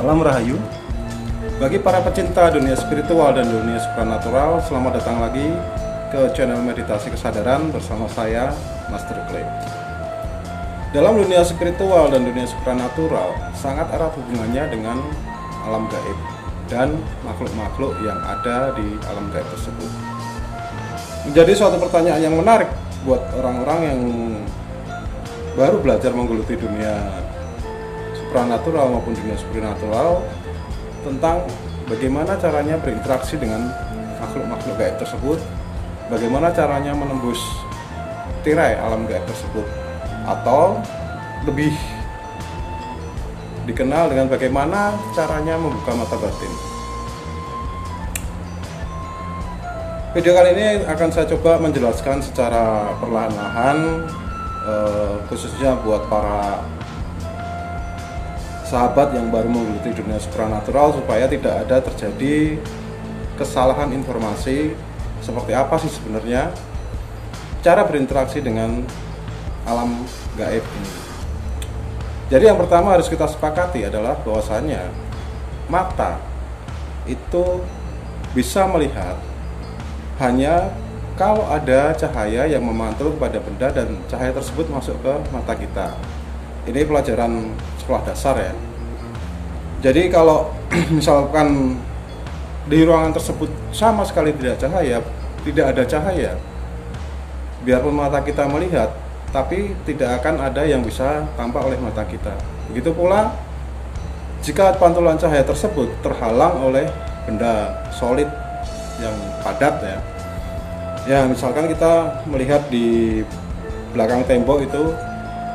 Salam Rahayu. Bagi para pecinta dunia spiritual dan dunia supranatural, selamat datang lagi ke channel Meditasi Kesadaran bersama saya, Master Clay. Dalam dunia spiritual dan dunia supranatural, sangat erat hubungannya dengan alam gaib dan makhluk-makhluk yang ada di alam gaib tersebut. Menjadi suatu pertanyaan yang menarik buat orang-orang yang baru belajar menggeluti dunia supranatural maupun dunia supranatural, tentang bagaimana caranya berinteraksi dengan makhluk-makhluk gaib tersebut, bagaimana caranya menembus tirai alam gaib tersebut, atau lebih dikenal dengan bagaimana caranya membuka mata batin. Video kali ini akan saya coba menjelaskan secara perlahan-lahan, khususnya buat para sahabat yang baru menggeluti dunia supranatural, supaya tidak ada terjadi kesalahan informasi seperti apa sih sebenarnya cara berinteraksi dengan alam gaib ini. Jadi yang pertama harus kita sepakati adalah bahwasannya mata itu bisa melihat hanya kalau ada cahaya yang memantul kepada benda dan cahaya tersebut masuk ke mata kita. Ini pelajaran sekolah dasar ya. Jadi kalau misalkan di ruangan tersebut sama sekali tidak ada cahaya, biarpun mata kita melihat, tapi tidak akan ada yang bisa tampak oleh mata kita. Begitu pula jika pantulan cahaya tersebut terhalang oleh benda solid yang padat ya. Ya, misalkan kita melihat di belakang tembok itu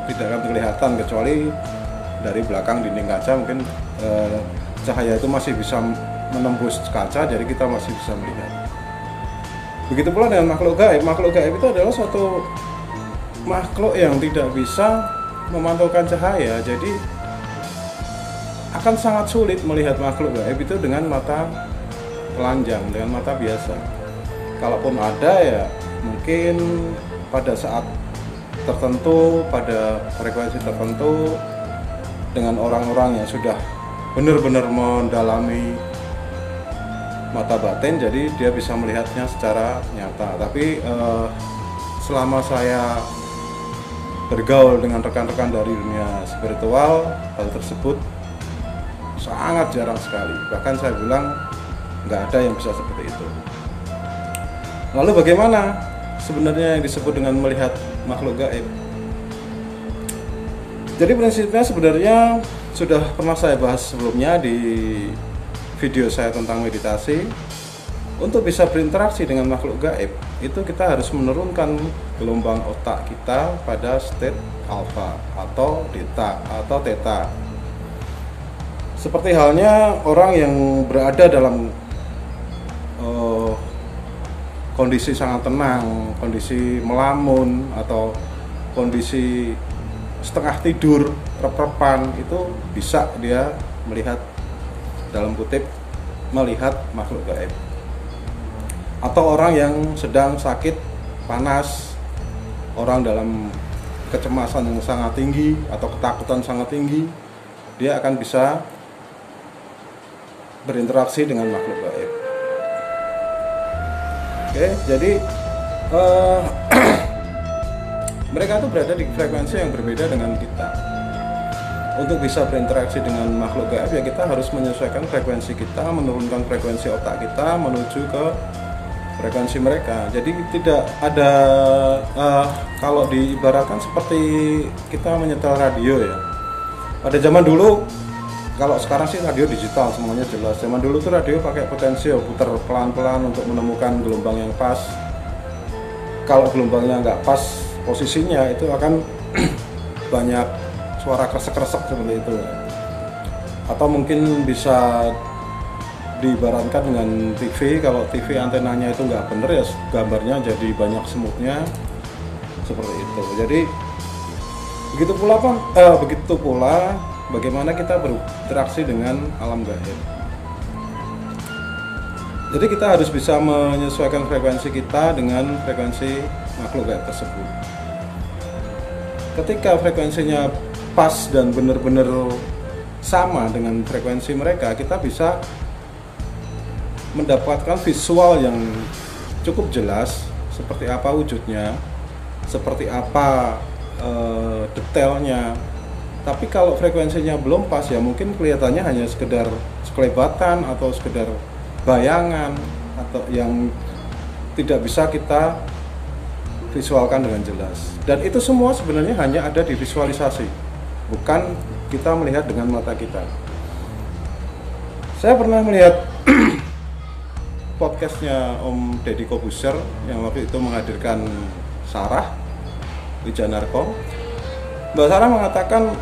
tidak akan kelihatan, kecuali dari belakang dinding kaca mungkin cahaya itu masih bisa menembus kaca, jadi kita masih bisa melihat. Begitu pula dengan makhluk gaib. Makhluk gaib itu adalah suatu makhluk yang tidak bisa memantulkan cahaya, jadi akan sangat sulit melihat makhluk gaib itu dengan mata telanjang, dengan mata biasa. Kalaupun ada ya mungkin pada saat tertentu, pada frekuensi tertentu, dengan orang-orang yang sudah benar-benar mendalami mata batin, jadi dia bisa melihatnya secara nyata. Tapi selama saya bergaul dengan rekan-rekan dari dunia spiritual, hal tersebut sangat jarang sekali. Bahkan saya bilang nggak ada yang bisa seperti itu. Lalu bagaimana sebenarnya yang disebut dengan melihat makhluk gaib? Jadi prinsipnya sebenarnya sudah pernah saya bahas sebelumnya di video saya tentang meditasi. Untuk bisa berinteraksi dengan makhluk gaib, itu kita harus menurunkan gelombang otak kita pada state alpha atau delta atau theta. Seperti halnya orang yang berada dalam kondisi sangat tenang, kondisi melamun, atau kondisi setengah tidur, rep-repan, itu bisa dia melihat, dalam kutip, melihat makhluk gaib. Atau orang yang sedang sakit, panas, orang dalam kecemasan yang sangat tinggi atau ketakutan sangat tinggi, dia akan bisa berinteraksi dengan makhluk gaib. Oke, jadi mereka itu berada di frekuensi yang berbeda dengan kita. Untuk bisa berinteraksi dengan makhluk gaib ya kita harus menyesuaikan frekuensi kita, menurunkan frekuensi otak kita menuju ke frekuensi mereka. Jadi tidak ada kalau diibaratkan seperti kita menyetel radio ya. Pada zaman dulu, kalau sekarang sih radio digital semuanya jelas. Zaman dulu tuh radio pakai potensio, putar pelan-pelan untuk menemukan gelombang yang pas. Kalau gelombangnya nggak pas posisinya, itu akan banyak suara kresek-kresek seperti itu. Atau mungkin bisa diibaratkan dengan TV. Kalau TV antenanya itu nggak bener ya gambarnya jadi banyak semutnya seperti itu. Jadi begitu pula bagaimana kita berinteraksi dengan alam gaib. Jadi kita harus bisa menyesuaikan frekuensi kita dengan frekuensi makhluk gaib tersebut. Ketika frekuensinya pas dan benar-benar sama dengan frekuensi mereka, kita bisa mendapatkan visual yang cukup jelas seperti apa wujudnya, seperti apa detailnya. Tapi kalau frekuensinya belum pas, ya mungkin kelihatannya hanya sekedar sekelebatan atau sekedar bayangan atau yang tidak bisa kita visualkan dengan jelas. Dan itu semua sebenarnya hanya ada di visualisasi, bukan kita melihat dengan mata kita. Saya pernah melihat podcastnya Om Deddy Kobuser yang waktu itu menghadirkan Sarah Wijanarko. Mbak Sarah mengatakan,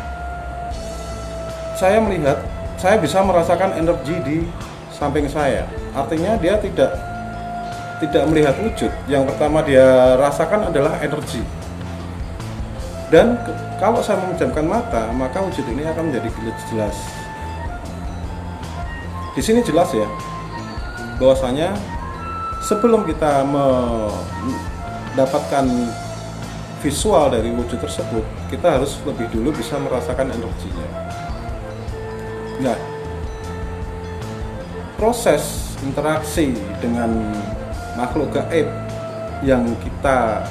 saya melihat, saya bisa merasakan energi di samping saya. Artinya dia tidak melihat wujud. Yang pertama dia rasakan adalah energi. Dan kalau saya memejamkan mata, maka wujud ini akan menjadi jelas. Di sini jelas ya, bahwasanya sebelum kita mendapatkan visual dari wujud tersebut, kita harus lebih dulu bisa merasakan energinya. Nah, proses interaksi dengan makhluk gaib yang kita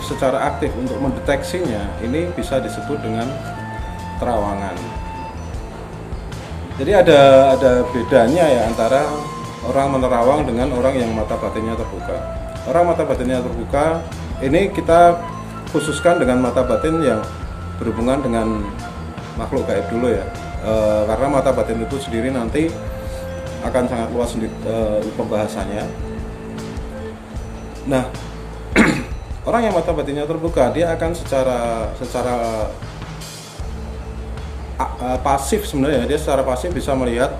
secara aktif untuk mendeteksinya, ini bisa disebut dengan terawangan. Jadi ada bedanya ya antara orang menerawang dengan orang yang mata batinnya terbuka. Orang mata batinnya terbuka ini kita khususkan dengan mata batin yang berhubungan dengan makhluk gaib dulu ya, karena mata batin itu sendiri nanti akan sangat luas pembahasannya. Nah, orang yang mata batinnya terbuka, dia akan secara pasif sebenarnya, dia secara pasif bisa melihat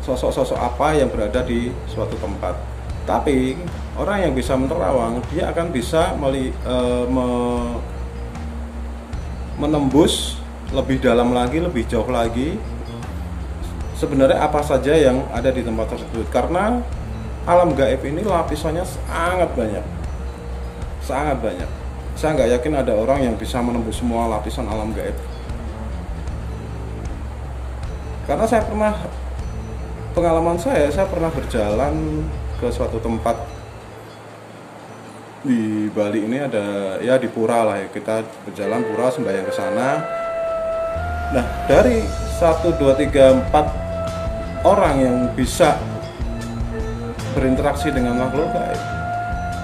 sosok-sosok apa yang berada di suatu tempat. Tapi orang yang bisa menerawang, dia akan bisa menembus lebih dalam lagi, lebih jauh lagi sebenarnya apa saja yang ada di tempat tersebut. Karena alam gaib ini lapisannya sangat banyak. Saya nggak yakin ada orang yang bisa menembus semua lapisan alam gaib. Karena pengalaman saya pernah berjalan ke suatu tempat di Bali ini, ada ya di pura lah ya, kita berjalan pura sembahyang ke sana. Nah, dari 1, 2, 3, 4 orang yang bisa berinteraksi dengan makhluk gaib,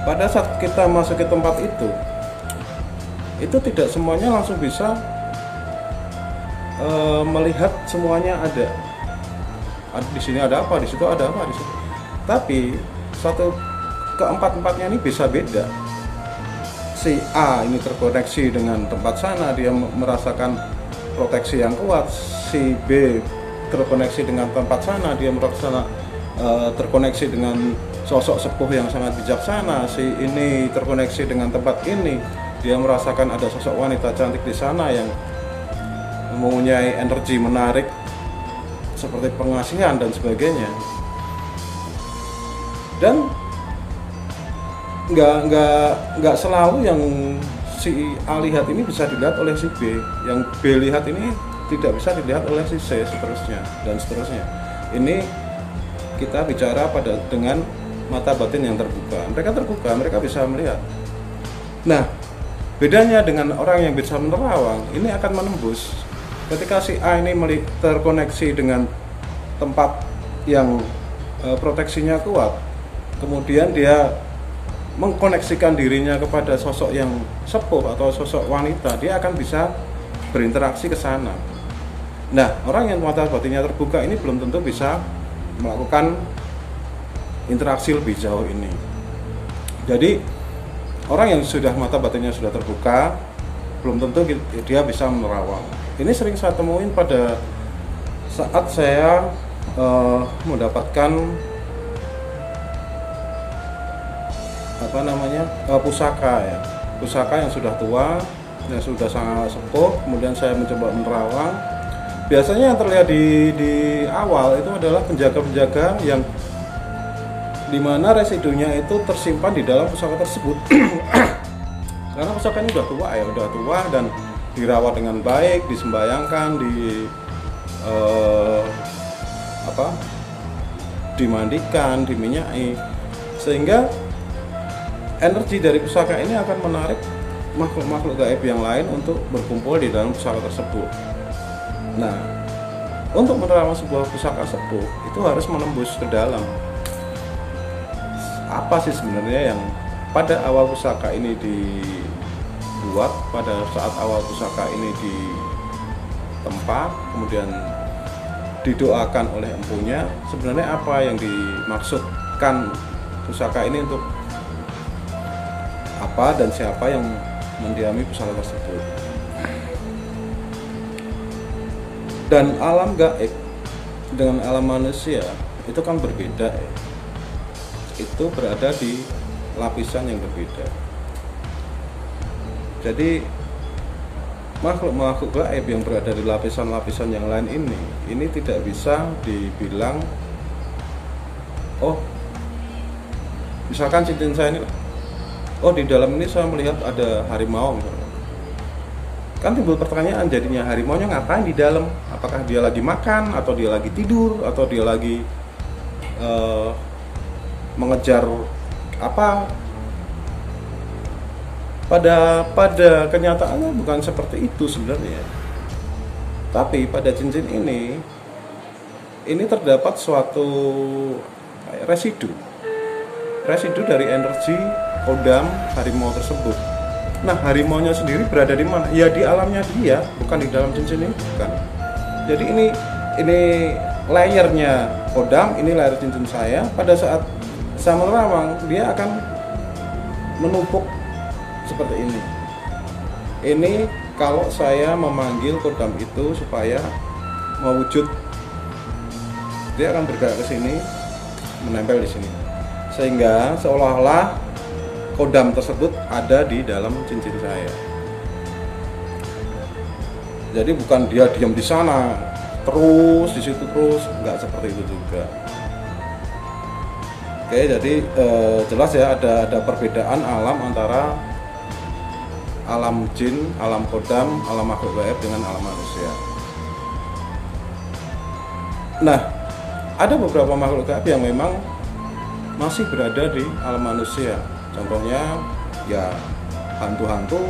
pada saat kita masuk ke tempat itu tidak semuanya langsung bisa melihat semuanya ada di sini ada apa, di situ ada apa, di situ. Tapi keempat-empatnya ini bisa beda. Si A ini terkoneksi dengan tempat sana, dia merasakan proteksi yang kuat. Si B terkoneksi dengan tempat sana, dia merasakan terkoneksi dengan sosok sepuh yang sangat bijaksana. Si ini terkoneksi dengan tempat ini, dia merasakan ada sosok wanita cantik di sana yang mempunyai energi menarik seperti pengasihan dan sebagainya. Dan nggak selalu yang si A lihat ini bisa dilihat oleh si B, yang B lihat ini tidak bisa dilihat oleh si C, seterusnya dan seterusnya. Ini kita bicara dengan mata batin yang terbuka. Mereka terbuka, mereka bisa melihat. Nah, bedanya dengan orang yang bisa menerawang, ini akan menembus. Ketika si A ini terkoneksi dengan tempat yang proteksinya kuat, kemudian dia mengkoneksikan dirinya kepada sosok yang sepuh atau sosok wanita, dia akan bisa berinteraksi ke sana. Nah, orang yang mata batinnya terbuka ini belum tentu bisa melakukan interaksi lebih jauh ini. Jadi, orang yang sudah mata batinnya sudah terbuka, belum tentu dia bisa menerawang. Ini sering saya temuin pada saat saya mendapatkan pusaka yang sudah tua, yang sudah sangat sepuh. Kemudian saya mencoba menerawang. Biasanya yang terlihat di awal itu adalah penjaga-penjaga yang dimana residunya itu tersimpan di dalam pusaka tersebut. Karena pusaka ini udah tua dan dirawat dengan baik, disembayangkan, eh, dimandikan, diminyaki, sehingga energi dari pusaka ini akan menarik makhluk-makhluk gaib yang lain untuk berkumpul di dalam pusaka tersebut. Nah, untuk menerawang sebuah pusaka sepuh itu harus menembus ke dalam. Apa sih sebenarnya yang pada awal pusaka ini dibuat, pada saat awal pusaka ini ditempa, kemudian didoakan oleh empunya, sebenarnya apa yang dimaksudkan pusaka ini untuk apa dan siapa yang mendiami pusaka tersebut. Dan alam gaib dengan alam manusia itu kan berbeda ya. Itu berada di lapisan yang berbeda. Jadi makhluk-makhluk gaib yang berada di lapisan-lapisan yang lain ini tidak bisa dibilang, oh misalkan cincin saya ini, oh di dalam ini saya melihat ada harimau misalnya. Kan timbul pertanyaan jadinya, harimaunya ngapain di dalam? Apakah dia lagi makan, atau dia lagi tidur, atau dia lagi mengejar apa? Pada kenyataannya bukan seperti itu sebenarnya. Tapi pada cincin ini terdapat suatu residu dari energi kodam harimau tersebut. Nah, harimaunya sendiri berada di mana? Ya di alamnya dia, bukan di dalam cincin ini, bukan. Jadi ini layernya kodam, ini layer cincin saya. Pada saat saya menerawang, dia akan menumpuk seperti ini. Ini kalau saya memanggil kodam itu supaya mewujud, dia akan bergerak ke sini, menempel di sini, sehingga seolah-olah kodam tersebut ada di dalam cincin saya. Jadi bukan dia diam di sana terus, di situ terus, nggak seperti itu juga. Oke, jadi jelas ya ada perbedaan alam antara alam jin, alam kodam, alam makhluk gaib dengan alam manusia. Nah, ada beberapa makhluk gaib yang memang masih berada di alam manusia. Contohnya ya hantu-hantu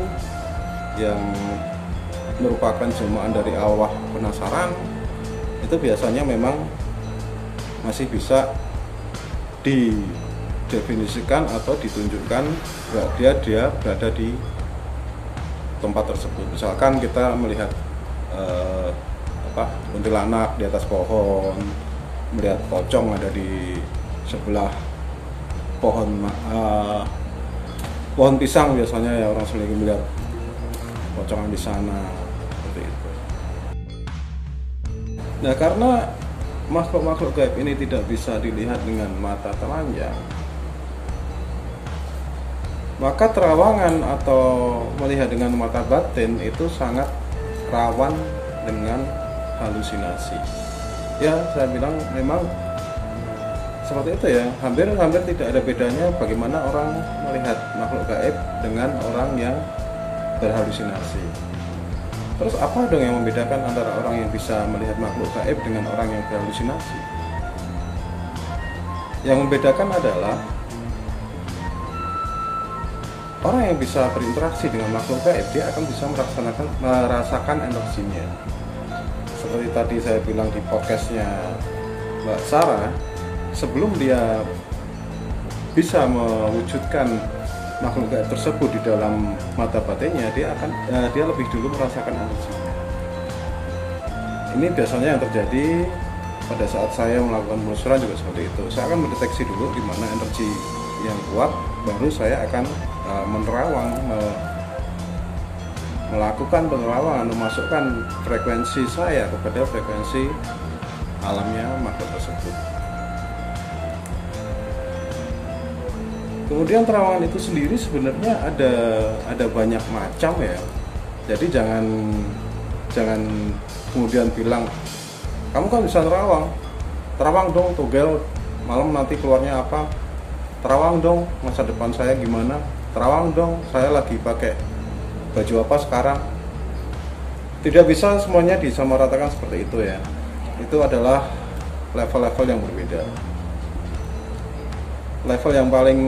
yang merupakan jelmaan dari arwah penasaran, itu biasanya memang masih bisa didefinisikan atau ditunjukkan dia berada di tempat tersebut. Misalkan kita melihat kuntilanak di atas pohon, melihat pocong ada di sebelah pohon pisang, biasanya ya orang sering melihat pocongan di sana, seperti itu. Nah, karena makhluk-makhluk gaib ini tidak bisa dilihat dengan mata telanjang, maka terawangan atau melihat dengan mata batin itu sangat rawan dengan halusinasi. Ya, saya bilang memang seperti itu ya, hampir tidak ada bedanya bagaimana orang melihat makhluk gaib dengan orang yang berhalusinasi. Terus apa dong yang membedakan antara orang yang bisa melihat makhluk gaib dengan orang yang berhalusinasi? Yang membedakan adalah orang yang bisa berinteraksi dengan makhluk gaib, dia akan bisa merasakan energinya. Seperti tadi saya bilang di podcastnya Mbak Sarah, sebelum dia bisa mewujudkan makhluk gaib tersebut di dalam mata batinnya, dia lebih dulu merasakan energinya. Ini biasanya yang terjadi pada saat saya melakukan penelusuran juga seperti itu. Saya akan mendeteksi dulu di mana energi yang kuat, baru saya akan menerawang, melakukan penerawangan, memasukkan frekuensi saya kepada frekuensi alamnya makhluk tersebut. Kemudian terawangan itu sendiri sebenarnya ada banyak macam ya. Jadi jangan kemudian bilang, kamu kan bisa terawang dong togel malam nanti keluarnya apa, terawang dong masa depan saya gimana, terawang dong saya lagi pakai baju apa sekarang. Tidak bisa semuanya disamaratakan seperti itu ya. Itu adalah level-level yang berbeda. Level yang paling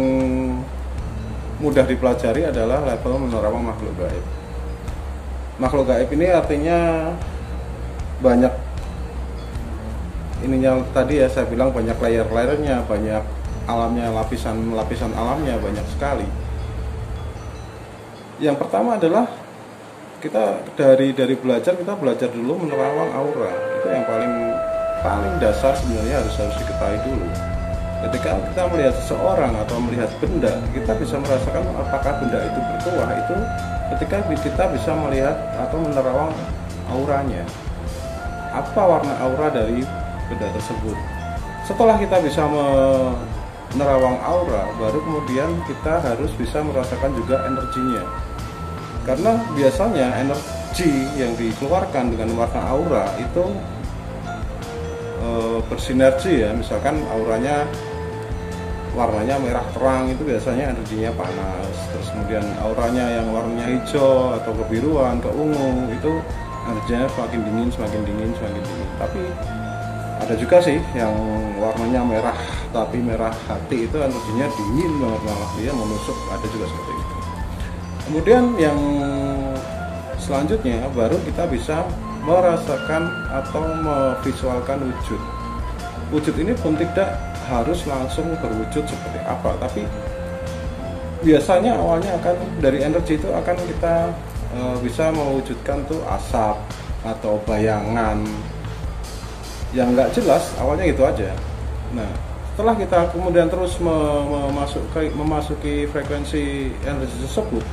mudah dipelajari adalah level menerawang makhluk gaib. Makhluk gaib ini artinya banyak ininya, tadi ya saya bilang banyak layer-layernya, banyak alamnya, lapisan alamnya banyak sekali. Yang pertama adalah kita dari belajar, kita belajar dulu menerawang aura. Itu yang paling dasar sebenarnya harus diketahui dulu. Ketika kita melihat seseorang atau melihat benda, kita bisa merasakan apakah benda itu bertuah itu ketika kita bisa melihat atau menerawang auranya. Apa warna aura dari benda tersebut? Setelah kita bisa menerawang aura, baru kemudian kita harus bisa merasakan juga energinya. Karena biasanya energi yang dikeluarkan dengan warna aura itu bersinergi ya. Misalkan auranya warnanya merah terang, itu biasanya energinya panas. Terus kemudian auranya yang warnanya hijau atau kebiruan, ke ungu, itu energinya semakin dingin. Tapi ada juga sih yang warnanya merah tapi merah hati, itu energinya dingin banget, malah dia menusuk, ada juga seperti itu. Kemudian yang selanjutnya baru kita bisa merasakan atau memvisualkan wujud. Wujud ini pun tidak harus langsung berwujud seperti apa, tapi biasanya awalnya akan dari energi itu akan kita bisa mewujudkan tuh asap atau bayangan yang nggak jelas, awalnya gitu aja. Nah, setelah kita kemudian terus memasuki frekuensi energi tersebut,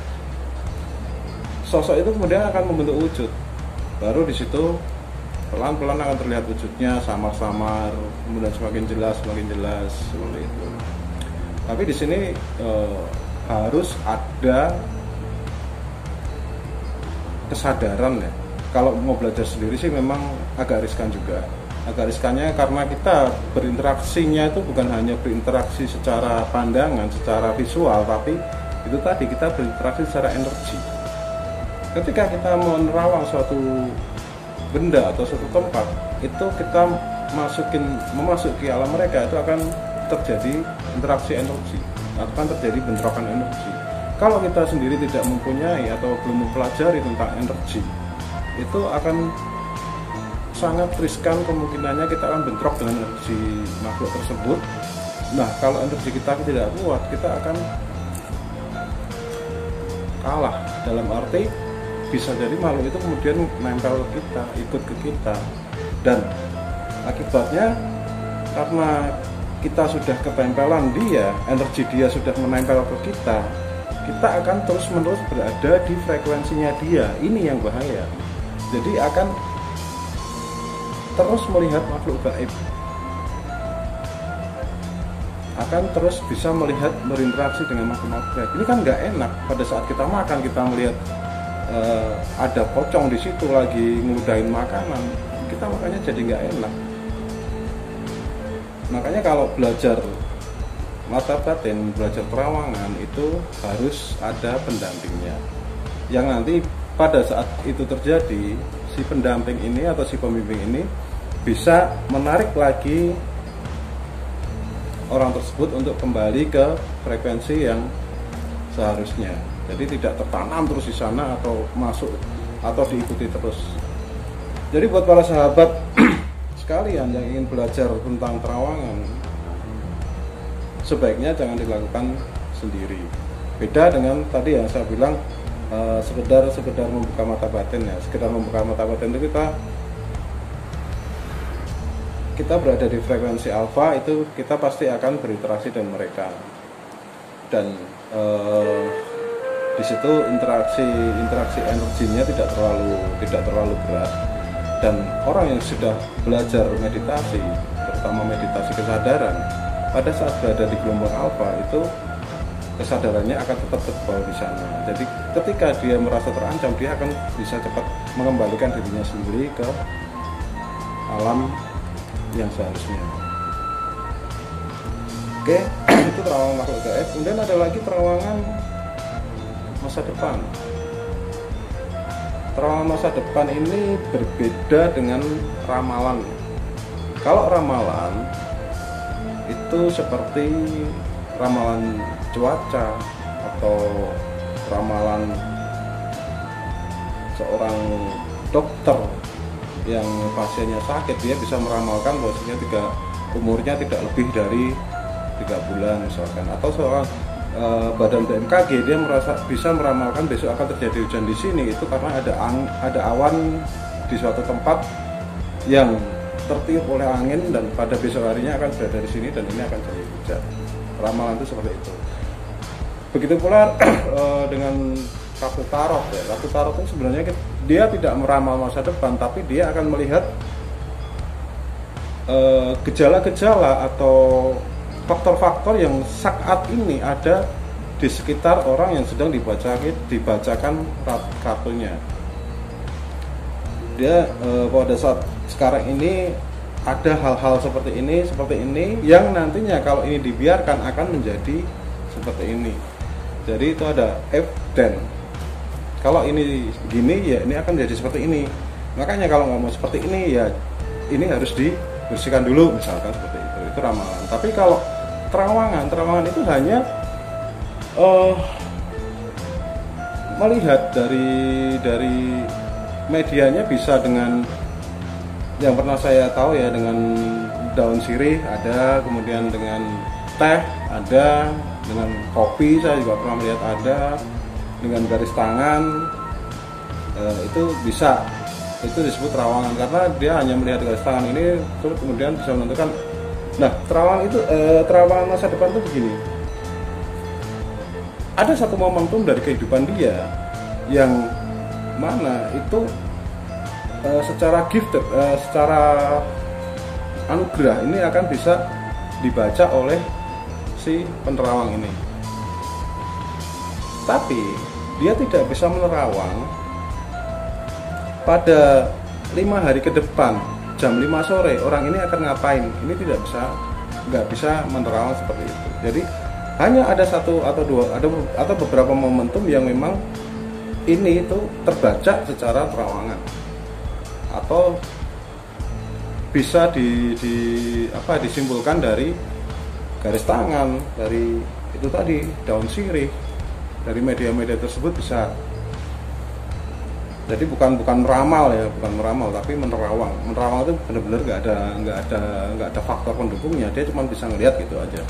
sosok itu kemudian akan membentuk wujud. Baru di situ pelan-pelan akan terlihat wujudnya samar-samar, kemudian semakin jelas seperti itu. Tapi di sini harus ada kesadaran ya. Kalau mau belajar sendiri sih memang agak riskan juga. Agak riskannya karena kita berinteraksinya itu bukan hanya berinteraksi secara pandangan, secara visual, tapi itu tadi kita berinteraksi secara energi. Ketika kita menerawang suatu benda atau suatu tempat, itu kita memasuki alam mereka, itu akan terjadi interaksi energi, akan terjadi bentrokan energi. Kalau kita sendiri tidak mempunyai atau belum mempelajari tentang energi, itu akan sangat riskan, kemungkinannya kita akan bentrok dengan energi makhluk tersebut. Nah, kalau energi kita tidak kuat, kita akan kalah, dalam arti bisa jadi makhluk itu kemudian nempel kita, ikut ke kita, dan akibatnya karena kita sudah ketempelan dia, energi dia sudah menempel ke kita akan terus-menerus berada di frekuensinya dia. Ini yang bahaya. Jadi akan terus melihat makhluk gaib, akan terus bisa melihat, berinteraksi dengan makhluk gaib. Ini kan nggak enak. Pada saat kita makan, kita melihat ada pocong di situ lagi ngudahin makanan, kita makanya jadi nggak enak. Makanya kalau belajar mata batin, belajar terawangan, itu harus ada pendampingnya, yang nanti pada saat itu terjadi, si pendamping ini atau si pembimbing ini bisa menarik lagi orang tersebut untuk kembali ke frekuensi yang seharusnya. Jadi tidak tertanam terus di sana atau masuk atau diikuti terus. Jadi buat para sahabat sekalian yang ingin belajar tentang terawangan, sebaiknya jangan dilakukan sendiri. Beda dengan tadi yang saya bilang sekedar membuka mata batin ya. Sekedar membuka mata batin itu kita berada di frekuensi alfa, itu kita pasti akan berinteraksi dengan mereka. Dan di situ interaksi energinya tidak terlalu berat. Dan orang yang sudah belajar meditasi, terutama meditasi kesadaran, pada saat berada di gelombang alfa itu kesadarannya akan tetap terbawa di sana. Jadi ketika dia merasa terancam, dia akan bisa cepat mengembalikan dirinya sendiri ke alam yang seharusnya. Oke, itu terawangan makhluk gaib. Kemudian ada lagi terawangan masa depan. Terawangan masa depan ini berbeda dengan ramalan. Kalau ramalan itu seperti ramalan cuaca atau ramalan seorang dokter yang pasiennya sakit, dia bisa meramalkan bahwasanya umurnya tidak lebih dari 3 bulan misalkan, atau seorang badan BMKG dia bisa meramalkan besok akan terjadi hujan di sini, itu karena ada awan di suatu tempat yang tertiup oleh angin dan pada besok harinya akan berada di sini dan ini akan jadi hujan. Ramalan itu seperti itu. Begitu pula dengan kartu tarot ya. Kartu tarot itu sebenarnya dia tidak meramal masa depan, tapi dia akan melihat gejala-gejala atau faktor-faktor yang saat ini ada di sekitar orang yang sedang dibacakan kartunya. Dia pada saat sekarang ini ada hal-hal seperti ini yang nantinya kalau ini dibiarkan akan menjadi seperti ini. Jadi itu ada if then. Kalau ini gini ya ini akan menjadi seperti ini. Makanya kalau nggak mau seperti ini ya ini harus dibersihkan dulu misalkan seperti itu. Itu ramalan. Tapi kalau terawangan itu hanya melihat dari medianya, bisa dengan yang pernah saya tahu ya, dengan daun sirih ada, kemudian dengan teh ada, dengan kopi saya juga pernah melihat ada, dengan garis tangan itu bisa, itu disebut terawangan karena dia hanya melihat garis tangan ini terus kemudian bisa menentukan. Nah, terawangan masa depan itu begini. Ada satu momentum dari kehidupan dia yang mana itu secara gifted, secara anugerah ini akan bisa dibaca oleh si penerawang ini. Tapi dia tidak bisa menerawang pada 5 hari ke depan jam 5 sore orang ini akan ngapain. Ini nggak bisa menerawang seperti itu. Jadi hanya ada satu atau dua atau beberapa momentum yang memang ini itu terbaca secara terawangan atau bisa disimpulkan dari garis tangan, dari itu tadi daun sirih, dari media-media tersebut bisa. Jadi bukan meramal ya, bukan meramal tapi menerawang. Menerawang itu benar-benar nggak ada faktor pendukungnya, dia cuma bisa ngelihat gitu aja.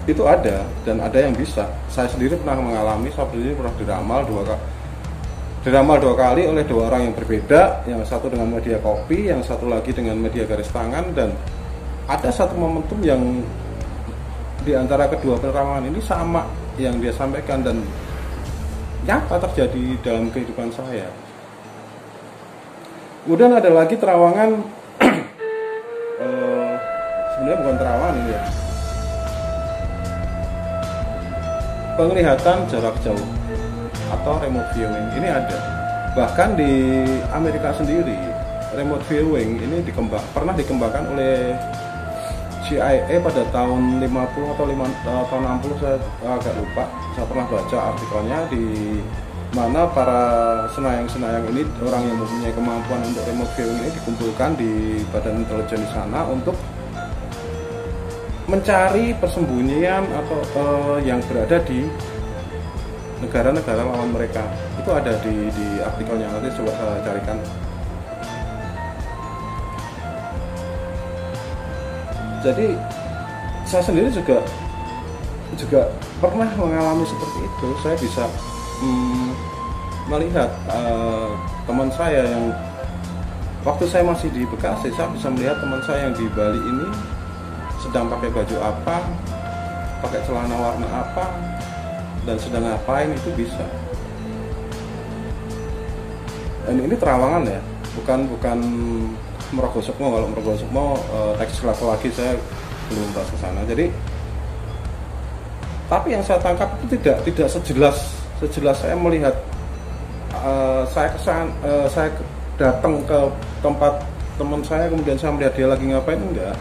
Itu ada dan ada yang bisa. Saya sendiri pernah mengalami, saya sendiri pernah diramal dua kali oleh 2 orang yang berbeda, yang satu dengan media kopi, yang satu lagi dengan media garis tangan, dan ada satu momentum yang di antara kedua penerawangan ini sama yang dia sampaikan dan nyata terjadi dalam kehidupan saya. Kemudian ada lagi terawangan sebenarnya bukan terawangan ini ya, penglihatan jarak jauh atau remote viewing. Ini ada bahkan di Amerika sendiri. Remote viewing ini pernah dikembangkan oleh CIA pada tahun 50 atau tahun 60, saya agak lupa. Saya pernah baca artikelnya di mana para senayang-senayang ini, orang yang mempunyai kemampuan untuk remote viewing ini dikumpulkan di badan intelijen di sana untuk mencari persembunyian atau yang berada di negara-negara lawan mereka. Itu ada di artikelnya, nanti coba saya carikan. Jadi saya sendiri juga pernah mengalami seperti itu. Saya bisa melihat teman saya yang waktu saya masih di Bekasi, saya bisa melihat teman saya yang di Bali ini sedang pakai baju apa, pakai celana warna apa, dan sedang ngapain, itu bisa. Dan ini terawangan ya, bukan Merogoh Sukmo. Kalau Merogoh Sukmo teks lagi saya belum bahas ke sana. Jadi tapi yang saya tangkap itu tidak sejelas saya melihat saya datang ke tempat teman saya kemudian saya melihat dia lagi ngapain, enggak.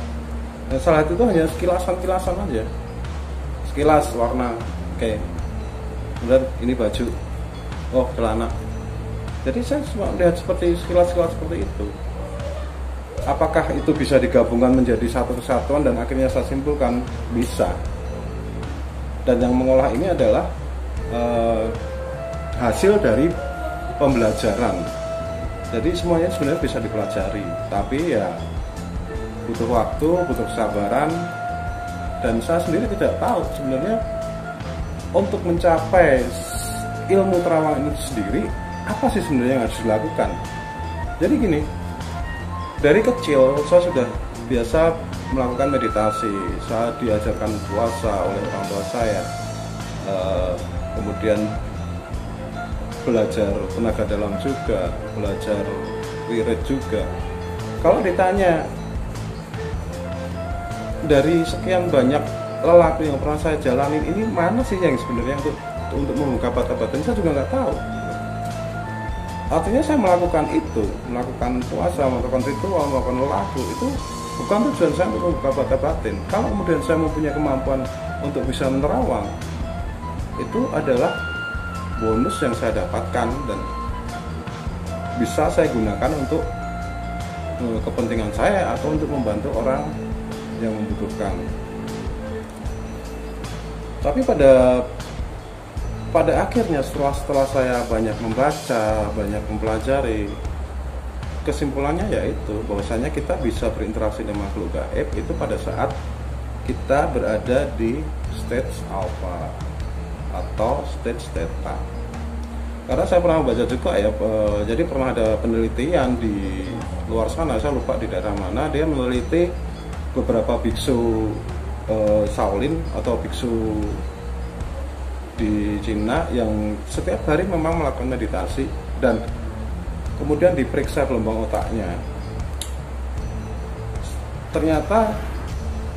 Salah itu hanya sekilasan aja, sekilas warna, oke. Kemudian ini baju, oh celana, Jadi saya cuma melihat seperti sekilas-sekilas seperti itu. Apakah itu bisa digabungkan menjadi satu kesatuan, dan akhirnya saya simpulkan bisa. Dan yang mengolah ini adalah hasil dari pembelajaran. Jadi semuanya sebenarnya bisa dipelajari, tapi ya butuh waktu, butuh kesabaran. Dan saya sendiri tidak tahu sebenarnya untuk mencapai ilmu terawangan itu sendiri apa sih sebenarnya yang harus dilakukan. Jadi gini, dari kecil saya sudah biasa melakukan meditasi. Saya diajarkan puasa oleh orang tua saya, kemudian belajar tenaga dalam juga, belajar wirid juga. Kalau ditanya dari sekian banyak lelaku yang pernah saya jalanin, ini mana sih yang sebenarnya untuk membuka batin, saya juga nggak tahu. Artinya saya melakukan itu, melakukan puasa, melakukan ritual, melakukan lelaku, itu bukan tujuan saya untuk membuka batin. Kalau kemudian saya mempunyai kemampuan untuk bisa menerawang, itu adalah bonus yang saya dapatkan dan bisa saya gunakan untuk kepentingan saya atau untuk membantu orang yang membutuhkan. Tapi pada akhirnya setelah saya banyak membaca, banyak mempelajari, kesimpulannya yaitu bahwasanya kita bisa berinteraksi dengan makhluk gaib itu pada saat kita berada di stage alpha atau stage theta. Karena saya pernah baca juga ya, jadi pernah ada penelitian di luar sana, saya lupa di daerah mana, dia meneliti beberapa biksu Shaolin atau biksu di Cina yang setiap hari memang melakukan meditasi dan kemudian diperiksa gelombang otaknya. Ternyata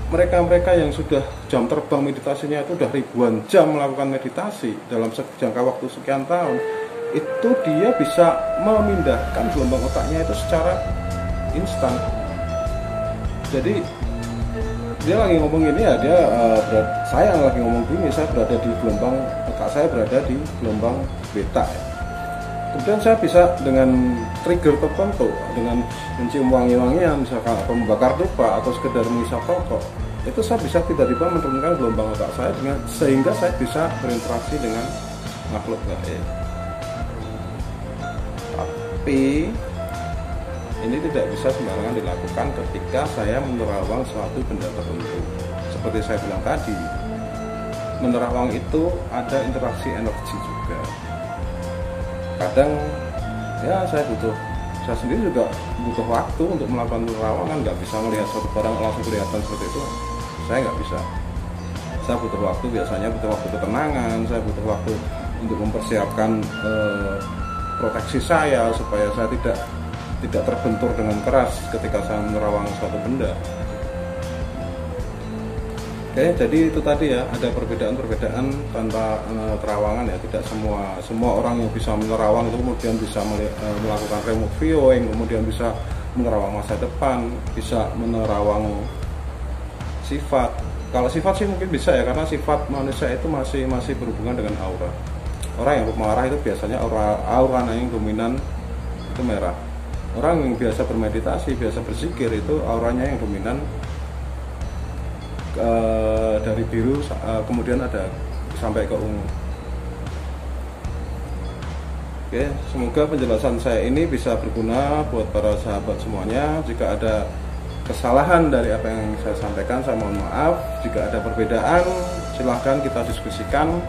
mereka-mereka yang sudah jam terbang meditasinya itu sudah ribuan jam melakukan meditasi dalam jangka waktu sekian tahun, itu dia bisa memindahkan gelombang otaknya itu secara instan. Jadi dia lagi ngomong gini ya, saya lagi ngomong gini, saya berada di gelombang otak, saya berada di gelombang beta ya. Kemudian saya bisa dengan trigger tertentu, dengan mencium wangi-wangian misalkan, atau membakar dupa, atau sekedar mengisap rokok, itu saya bisa tiba-tiba menurunkan gelombang otak saya sehingga saya bisa berinteraksi dengan makhluk gaib. Tapi ini tidak bisa sembarangan dilakukan ketika saya menerawang suatu benda tertentu. Seperti saya bilang tadi, menerawang itu ada interaksi energi juga. Kadang ya saya sendiri juga butuh waktu untuk melakukan penerawangan. Nggak bisa melihat suatu barang langsung kelihatan seperti itu, saya nggak bisa. Saya butuh waktu, biasanya butuh waktu ketenangan, saya butuh waktu untuk mempersiapkan proteksi saya supaya saya tidak terbentur dengan keras ketika saya menerawang suatu benda. Oke, jadi itu tadi ya, ada perbedaan-perbedaan tanpa terawangan ya. Tidak semua orang yang bisa menerawang itu kemudian bisa melakukan remote viewing, kemudian bisa menerawang masa depan, bisa menerawang sifat. Kalau sifat sih mungkin bisa ya, karena sifat manusia itu masih berhubungan dengan aura. Orang yang marah itu biasanya aura yang dominan itu merah. Orang yang biasa bermeditasi, biasa berzikir, itu auranya yang dominan dari biru, kemudian ada sampai ke ungu. Oke, semoga penjelasan saya ini bisa berguna buat para sahabat semuanya. Jika ada kesalahan dari apa yang saya sampaikan, saya mohon maaf. Jika ada perbedaan, silahkan kita diskusikan.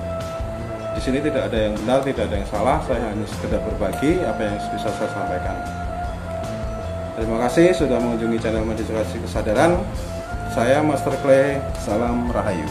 Di sini tidak ada yang benar, tidak ada yang salah. Saya hanya sekedar berbagi apa yang bisa saya sampaikan. Terima kasih sudah mengunjungi channel Meditasi Kesadaran. Saya Master Clay, salam Rahayu.